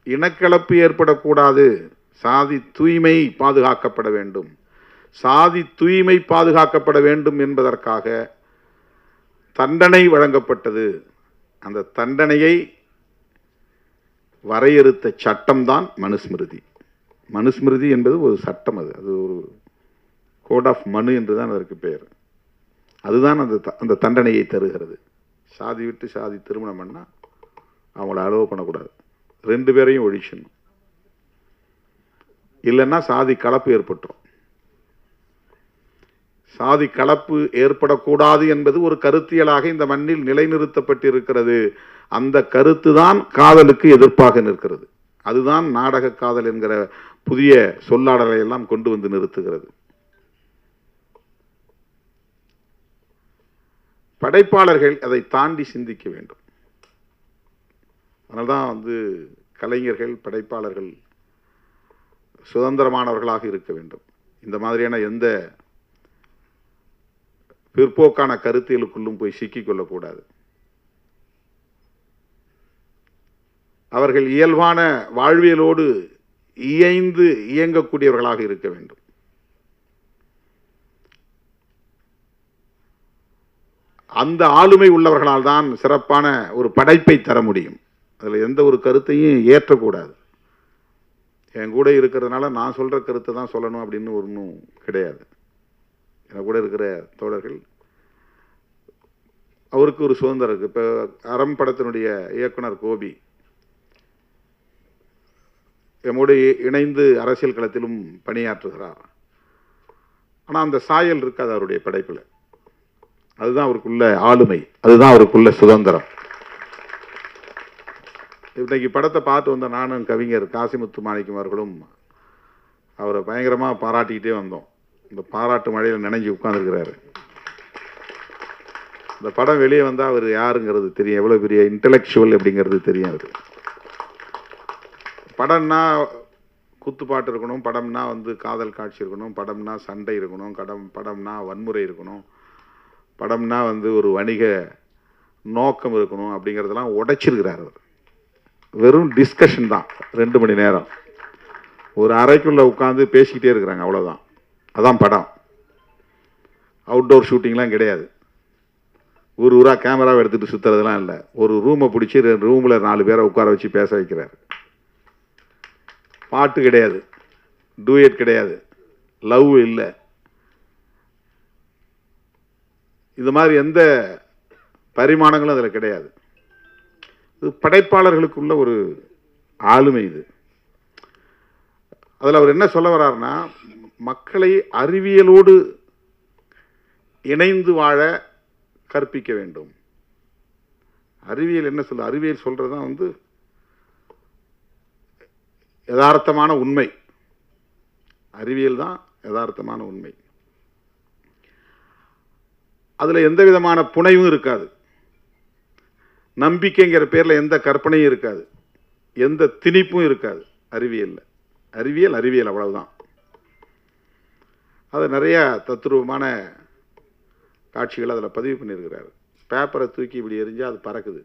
இனக்கலப்பு ஏற்படக்கூடாது, சாதி தூய்மை பாதுகாக்கப்பட வேண்டும். சாதி தூய்மை பாதுகாக்கப்பட வேண்டும் என்பதற்காக தண்டனை வழங்கப்பட்டது. அந்த தண்டனையை வரையறுத்த சட்டம்தான் மனுஸ்மிருதி. மனுஸ்மிருதி என்பது ஒரு சட்டம். அது ஒரு கோட் ஆஃப் மனு என்றுதான் அதற்கு பெயர். அதுதான் அந்த தண்டனையை தருகிறது. சாதி விட்டு சாதி திருமணம் பண்ணால் அவங்கள அலோவ் பண்ணக்கூடாது. 2 பேரையும் ஒழிக்கணும். இல்லைன்னா சாதி கலப்பு ஏற்பட்டுரும். சாதி கலப்பு ஏற்படக்கூடாது என்பது ஒரு கருத்தியலாக இந்த மண்ணில் நிலைநிறுத்தப்பட்டிருக்கிறது. அந்த கருத்து தான் காதலுக்கு எதிர்ப்பாக நிற்கிறது. அதுதான் நாடக காதல் என்கிற புதிய சொல்லாடலை எல்லாம் கொண்டு வந்து நிறுத்துகிறது. படைப்பாளர்கள் அதை தாண்டி சிந்திக்க வேண்டும். அதனால்தான் கலைஞர்கள், படைப்பாளர்கள் சுதந்திரமானவர்களாக இருக்க வேண்டும். இந்த மாதிரியான எந்த பிற்போக்கான கருத்தியலுக்குள்ளும் போய் சிக்கிக் கொள்ளக்கூடாது. அவர்கள் இயல்பான வாழ்வியலோடு இயைந்து இயங்கக்கூடியவர்களாக இருக்க வேண்டும். அந்த ஆளுமை உள்ளவர்களால் தான் சிறப்பான ஒரு படைப்பை தர முடியும். அதில் எந்த ஒரு கருத்தையும் ஏற்றக்கூடாது. என் கூட இருக்கிறதுனால நான் சொல்கிற கருத்தை தான் சொல்லணும் அப்படின்னு ஒன்றும் கிடையாது. என் கூட இருக்கிற தோழர்கள் அவருக்கு ஒரு சுதந்திரம் இருக்குது. இப்போ அறம் படத்தினுடைய இயக்குனர் கோபி எம்மோடு இணைந்து அரசியல் களத்திலும் பணியாற்றுகிறார். ஆனால் அந்த சாயல் இருக்காது அவருடைய படைப்பில். அதுதான் அவருக்குள்ள ஆளுமை, அதுதான் அவருக்குள்ள சுதந்திரம். இன்னைக்கு படத்தை பார்த்து வந்த நானும் கவிஞர் காசிமுத்து மாணிக்கம் அவர்களும் அவரை பயங்கரமாக பாராட்டிக்கிட்டே வந்தோம். இந்த பாராட்டு மழையில் நினைஞ்சு உட்கார்ந்துருக்கிறாரு. இந்த படம் வெளியே வந்தால் அவர் யாருங்கிறது தெரியும், எவ்வளோ பெரிய இன்டலெக்சுவல் அப்படிங்கிறது தெரியும். அவர் படம்னா குத்துப்பாட்டு இருக்கணும், படம்னா காதல் காட்சி இருக்கணும், படம்னா சண்டை இருக்கணும், படம்னா வன்முறை இருக்கணும், படம்னா ஒரு வணிக நோக்கம் இருக்கணும் அப்படிங்கிறதெல்லாம் உடைச்சிருக்கிறார் அவர். வெறும் டிஸ்கஷன் தான் 2 மணி நேரம் ஒரு அறைக்குள்ளே உட்காந்து பேசிக்கிட்டே இருக்கிறாங்க, அவ்வளோதான். அதான் படம். அவுட்டோர் ஷூட்டிங்லாம் கிடையாது. ஊராக கேமராவை எடுத்துகிட்டு சுற்றுறதுலாம் இல்லை. ஒரு ரூமை பிடிச்சி ரூமில் 4 பேரை உட்கார வச்சு பேச வைக்கிறார். பாட்டு கிடையாது, டூயட் கிடையாது, லவ் இல்லை. இது மாதிரி எந்த பரிமாணங்களும் அதில் கிடையாது. இது படைப்பாளர்களுக்குள்ள ஒரு ஆளுமை. இது அதில் அவர் என்ன சொல்ல வர்றாருன்னா, மக்களை அறிவியலோடு இணைந்து வாழ கற்பிக்க வேண்டும். அறிவியல் என்ன சொல்ல, அறிவியல் சொல்றது தான் யதார்த்தமான உண்மை. அறிவியல் தான் யதார்த்தமான உண்மை. அதுல எந்த விதமான புனைவும் இருக்காது. நம்பிக்கைங்கிற பேர்ல எந்த கற்பனையும் இருக்காது, எந்த திணிப்பும் இருக்காது அறிவியல்ல. அறிவியல் அறிவியல் அவ்வளவுதான். அது நிறைய தத்துரூபமான காட்சிகள் அதில் பதிவு பண்ணியிருக்கிறார். பேப்பரை தூக்கி இப்படி எரிஞ்சால் அது பறக்குது,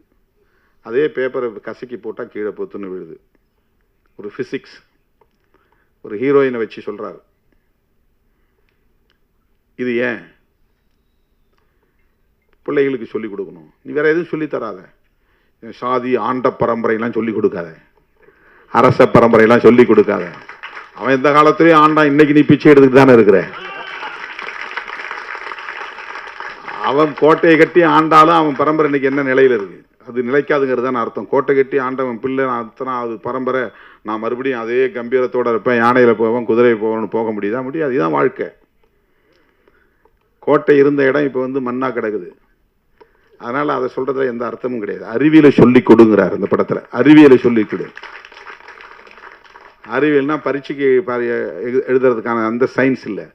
அதே பேப்பரை கசக்கி போட்டால் கீழே பொத்துன்னு விழுது. ஒரு ஃபிசிக்ஸ், ஒரு ஹீரோயினை வச்சு சொல்கிறார். இது ஏன் பிள்ளைகளுக்கு சொல்லிக் கொடுக்கணும், நீ வேற எதுவும் சொல்லித்தராத. சாதி ஆண்ட பரம்பரையெல்லாம் சொல்லிக் கொடுக்காத, அரச பரம்பரையெல்லாம் சொல்லிக் கொடுக்காத. அவன் எந்த காலத்திலேயே ஆண்டான், இன்னைக்கு நீ பிச்சை எடுத்துக்கிட்டு தானே இருக்கிற. அவன் கோட்டையை கட்டி ஆண்டாலும் அவன் பரம்பரை இன்னைக்கு என்ன நிலையில் இருக்கு, அது நிலைக்காதுங்கிறது தான் அர்த்தம். கோட்டை கட்டி ஆண்டவன் பிள்ளை அத்தனை அது பரம்பரை, நான் மறுபடியும் அதே கம்பீரத்தோடு இருப்பேன், யானையில் போவேன், குதிரை போவேன்னு போக முடியுதா? முடியாது. இதுதான் வாழ்க்கை. கோட்டை இருந்த இடம் இப்போ மண்ணா கிடக்குது. அதனால அதை சொல்றதுல எந்த அர்த்தமும் கிடையாது. அறிவியலை சொல்லி கொடுங்கிறார் இந்த படத்துல. அறிவியலை சொல்லி கொடு. அறிவியல்னா பரீட்சைக்கு எழுதுறதுக்கான அந்த சயின்ஸ் இல்லை,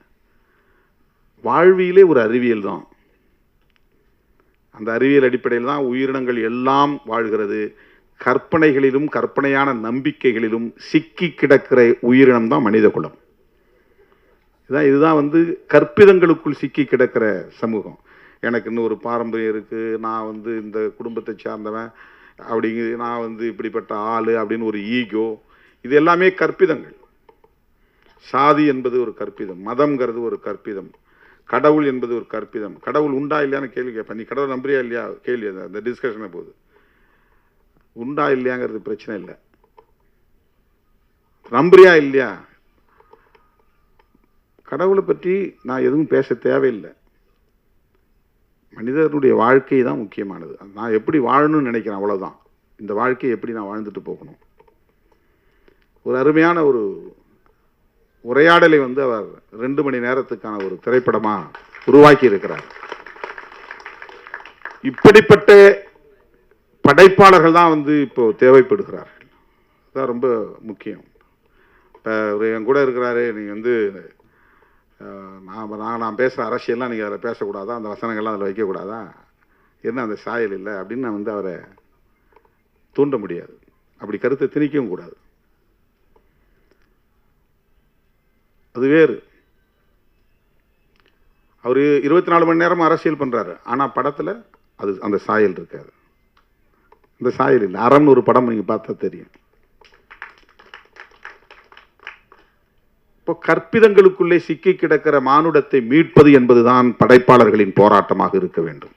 வாழ்வியலே ஒரு அறிவியல் தான். அந்த அறிவியல் அடிப்படையில் தான் உயிரினங்கள் எல்லாம் வாழ்கிறது. கற்பனைகளிலும் கற்பனையான நம்பிக்கைகளிலும் சிக்கி கிடக்கிற உயிரினம் தான் மனித குலம். இதுதான் கற்பிதங்களுக்குள் சிக்கி கிடக்கிற சமூகம். எனக்கு இன்னும் ஒரு பாரம்பரியம் இருக்குது, நான் இந்த குடும்பத்தை சார்ந்தவன் அப்படிங்க, நான் இப்படிப்பட்ட ஆள் அப்படின்னு ஒரு ஈகோ, இது எல்லாமே கற்பிதங்கள். சாதி என்பது ஒரு கற்பிதம், மதம்ங்கிறது ஒரு கற்பிதம், கடவுள் என்பது ஒரு கற்பிதம். கடவுள் உண்டா இல்லையான்னு கேள்வி கேட்பேன். நீ கடவுள் நம்புறியா இல்லையா கேள்வி, அந்த டிஸ்கஷனை போகுது. உண்டா இல்லையாங்கிறது பிரச்சனை இல்லை, நம்புறியா இல்லையா. கடவுளை பற்றி நான் எதுவும் பேச தேவையில்லை. மனிதனுடைய வாழ்க்கை தான் முக்கியமானது. நான் எப்படி வாழணும்னு நினைக்கிறேன், அவ்வளோதான். இந்த வாழ்க்கையை எப்படி நான் வாழ்ந்துட்டு போகணும். ஒரு அருமையான ஒரு உரையாடலை அவர் 2 மணி நேரத்துக்கான ஒரு திரைப்படமா உருவாக்கி இருக்கிறார். இப்படிப்பட்ட படைப்பாளர்கள் தான் இப்போ தேவைப்படுகிறார்கள். அதுதான் ரொம்ப முக்கியம். இப்போ என் கூட இருக்கிறாரு, நீங்கள் நான் பேசுகிற அரசியல்லாம் நீங்கள் அதில் பேசக்கூடாதா, அந்த வசனங்கள்லாம் அதில் வைக்கக்கூடாதா, என்ன அந்த சாயல் இல்லை அப்படின்னு நான் அவரை தூண்ட முடியாது. அப்படி கருத்தை திணிக்கவும் கூடாது. அது வேறு. அவர் 24 மணி நேரம் அரசியல் பண்ணுறாரு, ஆனால் படத்தில் அந்த சாயல் இருக்காது. அந்த சாயல் இல்லை. அறம்னு ஒரு படம் நீங்கள் பார்த்தா தெரியும். இப்போ கற்பிதங்களுக்குள்ளே சிக்கி கிடக்கிற மானுடத்தை மீட்பது என்பதுதான் படைப்பாளர்களின் போராட்டமாக இருக்க வேண்டும்.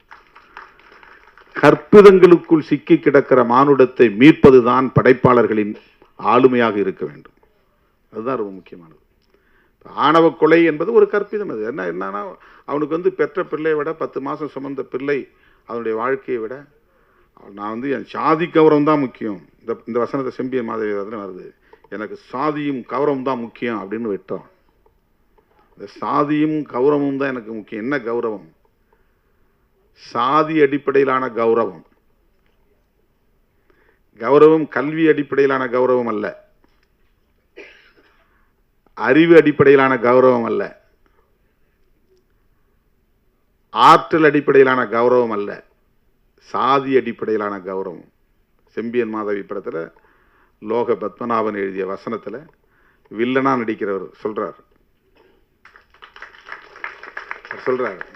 கற்பிதங்களுக்குள் சிக்கி கிடக்கிற மானுடத்தை மீட்பதுதான் படைப்பாளர்களின் ஆளுமையாக இருக்க வேண்டும். அதுதான் ரொம்ப முக்கியமானது. ஆணவ கொலை என்பது ஒரு கற்பிதம். அது என்னன்னா, அவனுக்கு பெற்ற பிள்ளையை விட 10 மாதம் சுமந்த பிள்ளை அதனுடைய வாழ்க்கையை விட நான் என் சாதி கௌரவம் தான் முக்கியம். இந்த வசனத்தை செம்பியன் மாதவி வருது, எனக்கு சாதியும் கௌரவம் தான் முக்கியம் அப்படின்னு விட்டோம். இந்த சாதியும் கௌரவமும் தான் எனக்கு முக்கியம். என்ன கௌரவம்? சாதி அடிப்படையிலான கௌரவம். கௌரவம் கல்வி அடிப்படையிலான கௌரவம் அல்ல, அறிவு அடிப்படையிலான கௌரவம் அல்ல, ஆற்றல் அடிப்படையிலான கௌரவம் அல்ல, சாதி அடிப்படையிலான கௌரவம். செம்பியன் மாதவி படத்தில் லோக பத்மநாபன் எழுதிய வசனத்தில் வில்லனா நடிக்கிறவர் சொல்றார்,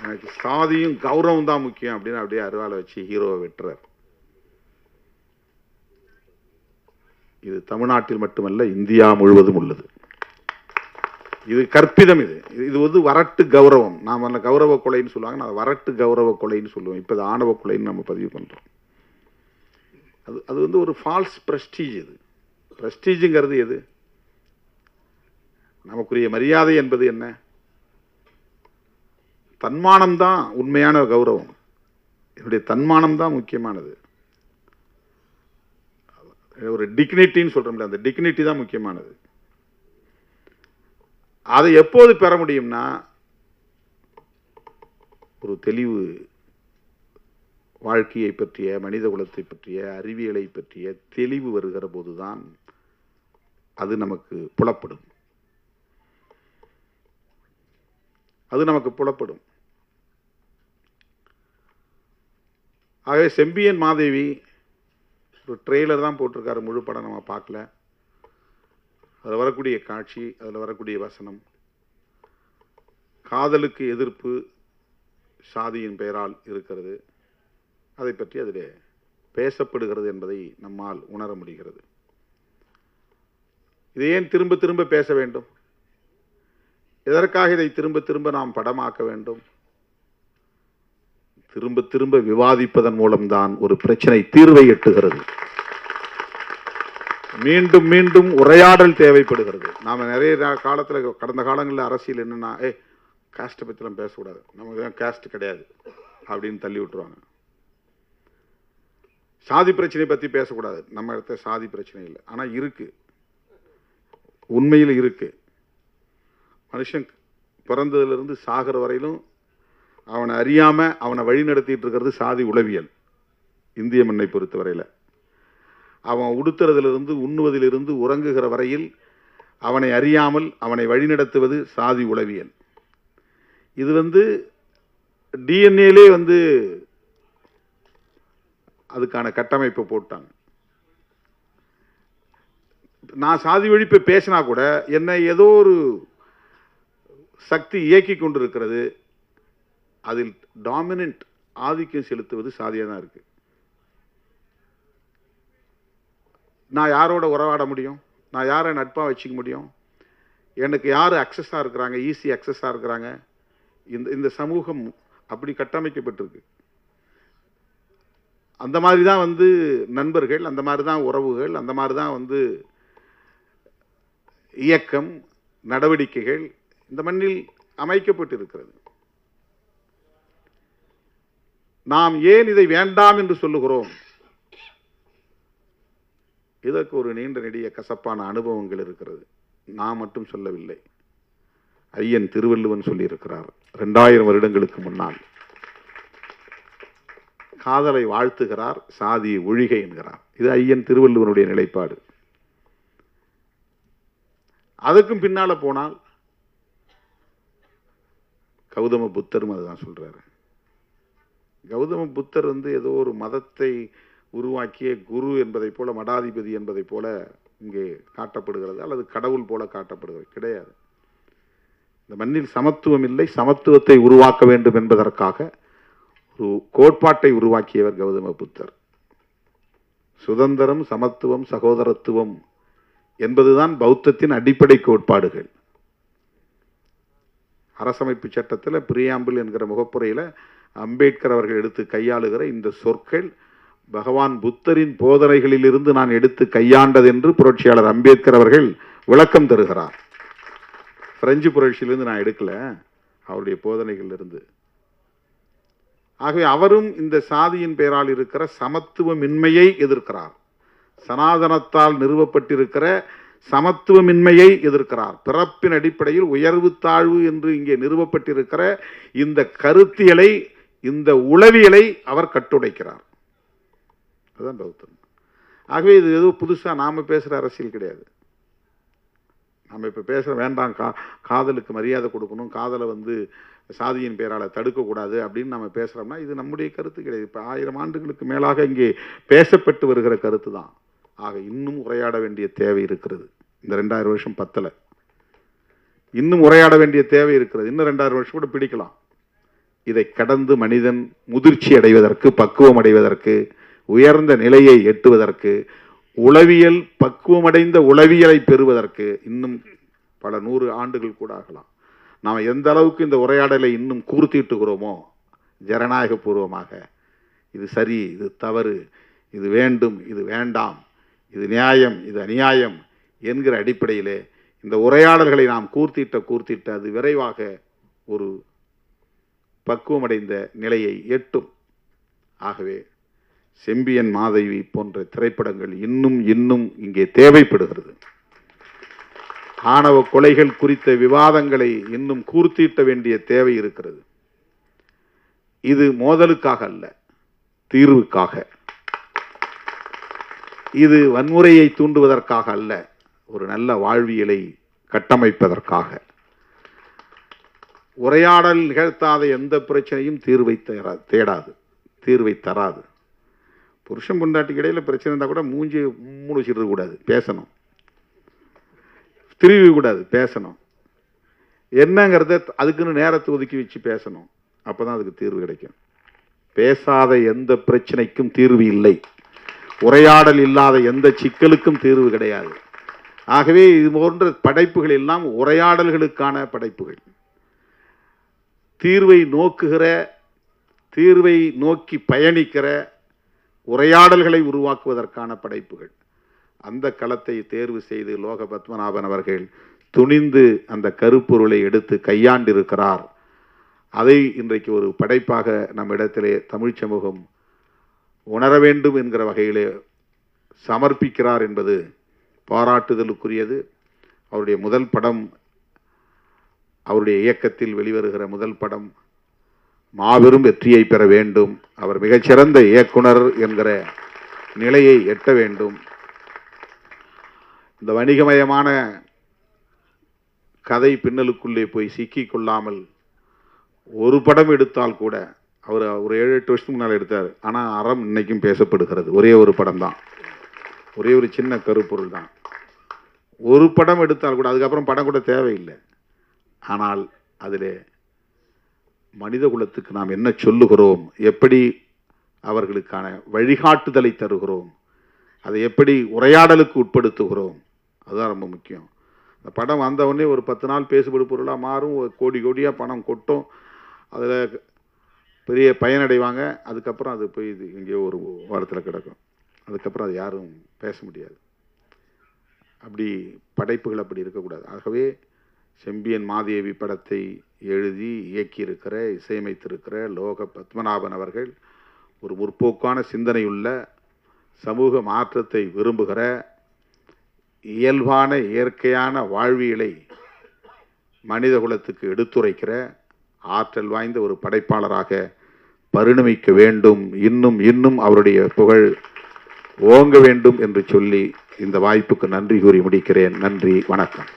எனக்கு சாதியும் கௌரவம் தான் முக்கியம் அப்படின்னு அப்படியே அருவாளை வச்சு ஹீரோவை வெட்டுறார். இது தமிழ்நாட்டில் மட்டுமல்ல, இந்தியா முழுவதும் உள்ளது. இது கற்பிதம். இது வந்து வரட்டு கௌரவம். நாம் அந்த கௌரவ கொலைன்னு சொல்லுவாங்க, நான் வரட்டு கௌரவ கொலைன்னு சொல்லுவோம். இப்போ இது ஆணவ கொலைன்னு நம்ம பதிவு பண்ணுறோம். அது வந்து ஒரு ஃபால்ஸ் பிரஸ்டீஜ். இது பிரஸ்டீஜுங்கிறது எது? நமக்குரிய மரியாதை என்பது என்ன? தன்மானம் தான் உண்மையான கௌரவம். என்னுடைய தன்மானம் தான் முக்கியமானது. ஒரு டிக்னிட்டின்னு சொல்றோம்ல, அந்த டிக்னிட்டி தான் முக்கியமானது. அதை எப்போது பெற முடியும்னா, ஒரு தெளிவு வாழ்க்கையை பற்றிய, மனித குலத்தை பற்றிய, அறிவியலை பற்றிய தெளிவு வருகிற போதுதான் அது நமக்கு புலப்படும். ஆகவே செம்பியன் மாதேவி ஒரு ட்ரெய்லர் தான் போட்டிருக்காரு, முழு படம் நம்ம பார்க்கல. அதில் வரக்கூடிய காட்சி, அதில் வரக்கூடிய வசனம், காதலுக்கு எதிர்ப்பு சாதியின் பெயரால் இருக்கிறது, அதை பற்றி அதில் பேசப்படுகிறது என்பதை நம்மால் உணர முடிகிறது. இதை ஏன் திரும்ப திரும்ப பேச வேண்டும்? எதற்காக இதை திரும்ப திரும்ப நாம் படமாக்க வேண்டும்? திரும்ப திரும்ப விவாதிப்பதன் மூலம்தான் ஒரு பிரச்சனை தீர்வை எட்டுகிறது. மீண்டும் மீண்டும் உரையாடல் தேவைப்படுகிறது. நாம நிறைய காலத்தில், கடந்த காலங்களில் அரசியல் என்னன்னா, காஸ்ட்டை பற்றிலாம் பேசக்கூடாது, நமக்கு தான் காஸ்ட் கிடையாது அப்படின்னு தள்ளி விட்டுருவாங்க. சாதி பிரச்சனை பற்றி பேசக்கூடாது, நம்ம இடத்த சாதி பிரச்சனை இல்லை, ஆனால் இருக்கு, உண்மையில் இருக்கு. மனுஷன் பிறந்ததிலிருந்து சாகிற வரையிலும் அவனை அறியாம அவனை வழி நடத்திட்டு இருக்கிறது சாதி உளவியல். இந்திய மண்ணை பொறுத்தவரையில் அவன் உடுத்துறதிலிருந்து, உண்ணுவதிலிருந்து, உறங்குகிற வரையில் அவனை அறியாமல் அவனை வழிநடத்துவது சாதி உளவியல். இது வந்து டிஎன்ஏலே வந்து அதுக்கான கட்டமைப்பை போட்டாங்க. நான் சாதி ஒழிப்பை பேசினா கூட என்னை ஏதோ ஒரு சக்தி இயக்கி கொண்டிருக்கிறது, அதில் டாமினன்ட் ஆதிக்கம் செலுத்துவது சாதியாக தான் இருக்கு. நான் யாரோட உறவாட முடியும்? நான் யாரை நட்பாக வச்சுக்க முடியும்? எனக்கு யார் அக்சஸாக இருக்கிறாங்க, ஈஸி அக்சஸாக இருக்கிறாங்க? இந்த சமூகம் அப்படி கட்டமைக்கப்பட்டிருக்கு. அந்த மாதிரி தான் வந்து நண்பர்கள், அந்த மாதிரி தான் உறவுகள், அந்த மாதிரி தான் வந்து இயக்கம், நடவடிக்கைகள் இந்த மண்ணில் அமைக்கப்பட்டிருக்கிறது. நாம் ஏன் இதை வேண்டாம் என்று சொல்லுகிறோம்? இதற்கு ஒரு நீண்ட நெடிய கசப்பான அனுபவங்கள் இருக்கிறது. நான் மட்டும் சொல்லவில்லை, ஐயன் திருவள்ளுவன் சொல்லியிருக்கிறார் 2000 வருடங்களுக்கு முன்னால். காதலை வாழ்த்துகிறார், சாதியை ஒழிக என்கிறார். இது ஐயன் திருவள்ளுவனுடைய நிலைப்பாடு. அதுக்கும் பின்னால போனால் கௌதம புத்தரும் அதுதான் சொல்றாரு. கௌதம புத்தர் வந்து ஏதோ ஒரு மதத்தை உருவாக்கிய குரு என்பதை போல, மடாதிபதி என்பதை போல இங்கே காட்டப்படுகிறது, அல்லது கடவுள் போல காட்டப்படுகிறது. கிடையாது. இந்த மண்ணில் சமத்துவம் இல்லை, சமத்துவத்தை உருவாக்க வேண்டும் என்பதற்காக ஒரு கோட்பாட்டை உருவாக்கியவர் கௌதம புத்தர். சுதந்திரம், சமத்துவம், சகோதரத்துவம் என்பதுதான் பௌத்தத்தின் அடிப்படை கோட்பாடுகள். அரசமைப்பு சட்டத்தில் பிரியாம்பிள் என்கிற முகப்புரையில் அம்பேத்கர் அவர்கள் எடுத்து கையாளுகிற இந்த சொற்கள் பகவான் புத்தரின் போதனைகளில் இருந்து நான் எடுத்து கையாண்டது என்று புரட்சியாளர் அம்பேத்கர் அவர்கள் விளக்கம் தருகிறார். பிரெஞ்சு புரட்சியிலிருந்து நான் எடுக்கல, அவருடைய போதனைகள் இருந்து. ஆகவே அவரும் இந்த சாதியின் பெயரால் இருக்கிற சமத்துவமின்மையை எதிர்க்கிறார். சனாதனத்தால் நிறுவப்பட்டிருக்கிற சமத்துவமின்மையை எதிர்க்கிறார். பிறப்பின் அடிப்படையில் உயர்வு தாழ்வு என்று இங்கே நிறுவப்பட்டிருக்கிற இந்த கருத்தியலை, இந்த உளவியலை அவர் கட்டுடைக்கிறார். அதுதான் பௌத்தம். ஆகவே இது எதுவும் புதுசாக நாம் பேசுகிற அரசியல் கிடையாது. நம்ம இப்போ பேசுகிற வேண்டாம், காதலுக்கு மரியாதை கொடுக்கணும், காதலை சாதியின் பெயரால் தடுக்கக்கூடாது அப்படின்னு நம்ம பேசுகிறோம்னா இது நம்முடைய கருத்து கிடையாது. இப்போ 1000 ஆண்டுகளுக்கு மேலாக இங்கே பேசப்பட்டு வருகிற கருத்து தான். ஆக இன்னும் உரையாட வேண்டிய தேவை இருக்கிறது. இந்த 2000 வருஷம் பத்தலை, இன்னும் உரையாட வேண்டிய தேவை இருக்கிறது. இன்னும் 2000 வருஷம் கூட பிடிக்கலாம். இதை கடந்து மனிதன் முதிர்ச்சி அடைவதற்கு, பக்குவம் அடைவதற்கு, உயர்ந்த நிலையை எட்டுவதற்கு, உளவியல் பக்குவமடைந்த உளவியலை பெறுவதற்கு இன்னும் பல 100 ஆண்டுகள் கூட ஆகலாம். நாம் எந்த அளவுக்கு இந்த உரையாடலை இன்னும் கூர்த்திட்டுகிறோமோ ஜனநாயக பூர்வமாக, இது சரி, இது தவறு, இது வேண்டும், இது வேண்டாம், இது நியாயம், இது அநியாயம் என்கிற அடிப்படையிலே இந்த உரையாடல்களை நாம் கூர்த்திட்ட அது விரைவாக ஒரு பக்குவமடைந்த நிலையை எட்டும். ஆகவே செம்பியன் மாதவி போன்ற திரைப்படங்கள் இன்னும் இங்கே தேவைப்படுகிறது. ஆணவ கொலைகள் குறித்த விவாதங்களை இன்னும் கூர்த்திட்ட வேண்டிய தேவை இருக்கிறது. இது மோதலுக்காக அல்ல, தீர்வுக்காக. இது வன்முறையை தூண்டுவதற்காக அல்ல, ஒரு நல்ல வாழ்வியலை கட்டமைப்பதற்காக. உரையாடல் நிகழ்த்தாத எந்த பிரச்சனையும் தீர்வை தராது. புருஷன் பொண்டாட்டிக்கு இடையில பிரச்சனை இருந்தால் கூட மூஞ்சி வச்சுட்டு கூடாது, பேசணும். திருவி கூடாது, பேசணும். என்னங்கிறத அதுக்குன்னு நேரத்தை ஒதுக்கி வச்சு பேசணும். அப்போதான் அதுக்கு தீர்வு கிடைக்கும். பேசாத எந்த பிரச்சனைக்கும் தீர்வு இல்லை. உரையாடல் இல்லாத எந்த சிக்கலுக்கும் தீர்வு கிடையாது. ஆகவே இது போன்ற படைப்புகள் எல்லாம் உரையாடல்களுக்கான படைப்புகள். தீர்வை நோக்கி பயணிக்கிற உரையாடல்களை உருவாக்குவதற்கான படைப்புகள். அந்த களத்தை தேர்வு செய்து லோக பத்மநாபன் அவர்கள் துணிந்து அந்த கருப்பொருளை எடுத்து கையாண்டிருக்கிறார். அதை இன்றைக்கு ஒரு படைப்பாக நம்மிடத்திலே தமிழ் சமூகம் உணர வேண்டும் என்கிற வகையிலே சமர்ப்பிக்கிறார் என்பது பாராட்டுதலுக்குரியது. அவருடைய முதல் படம், அவருடைய இயக்கத்தில் வெளிவருகிற முதல் படம் மாபெரும் வெற்றியை பெற வேண்டும். அவர் மிகச்சிறந்த இயக்குனர் என்கிற நிலையை எட்ட வேண்டும். இந்த வணிகமயமான கதை பின்னலுக்குள்ளே போய் சிக்கிக் கொள்ளாமல் ஒரு படம் எடுத்தால் கூட, அவர் ஒரு 7-8 வருஷத்துக்கு முன்னால் எடுத்தார். ஆனால் அறம் இன்னைக்கும் பேசப்படுகிறது. ஒரே ஒரு படம் தான், ஒரே ஒரு சின்ன கருப்பொருள் தான். ஒரு படம் எடுத்தால் கூட, அதுக்கப்புறம் படம் கூட தேவையில்லை. ஆனால் அதில் மனித குலத்துக்கு நாம் என்ன சொல்லுகிறோம், எப்படி அவர்களுக்கான வழிகாட்டுதலை தருகிறோம், அதை எப்படி உரையாடலுக்கு உட்படுத்துகிறோம், அதுதான் ரொம்ப முக்கியம். இந்த படம் வந்தவுடனே ஒரு 10 நாள் பேசுபடு பொருளாக மாறும், கோடியாக பணம் கொட்டும், அதில் பெரிய பயனடைவாங்க. அதுக்கப்புறம் அது போய் இது எங்கேயோ ஒரு வாரத்தில் கிடக்கும். அதுக்கப்புறம் அது யாரும் பேச முடியாது. அப்படி படைப்புகள் அப்படி இருக்கக்கூடாது. ஆகவே செம்பியன் மாதேவி படத்தை எழுதி இயக்கியிருக்கிற, இசையமைத்திருக்கிற லோக பத்மநாபன் அவர்கள் ஒரு முற்போக்கான சிந்தனையுள்ள, சமூக மாற்றத்தை விரும்புகிற, இயல்பான இயற்கையான வாழ்வியலை மனித குலத்துக்கு எடுத்துரைக்கிற ஆற்றல் வாய்ந்த ஒரு படைப்பாளராக பரிணமிக்க வேண்டும். இன்னும் அவருடைய புகழ் ஓங்க வேண்டும் என்று சொல்லி இந்த வாய்ப்புக்கு நன்றி கூறி முடிக்கிறேன். நன்றி, வணக்கம்.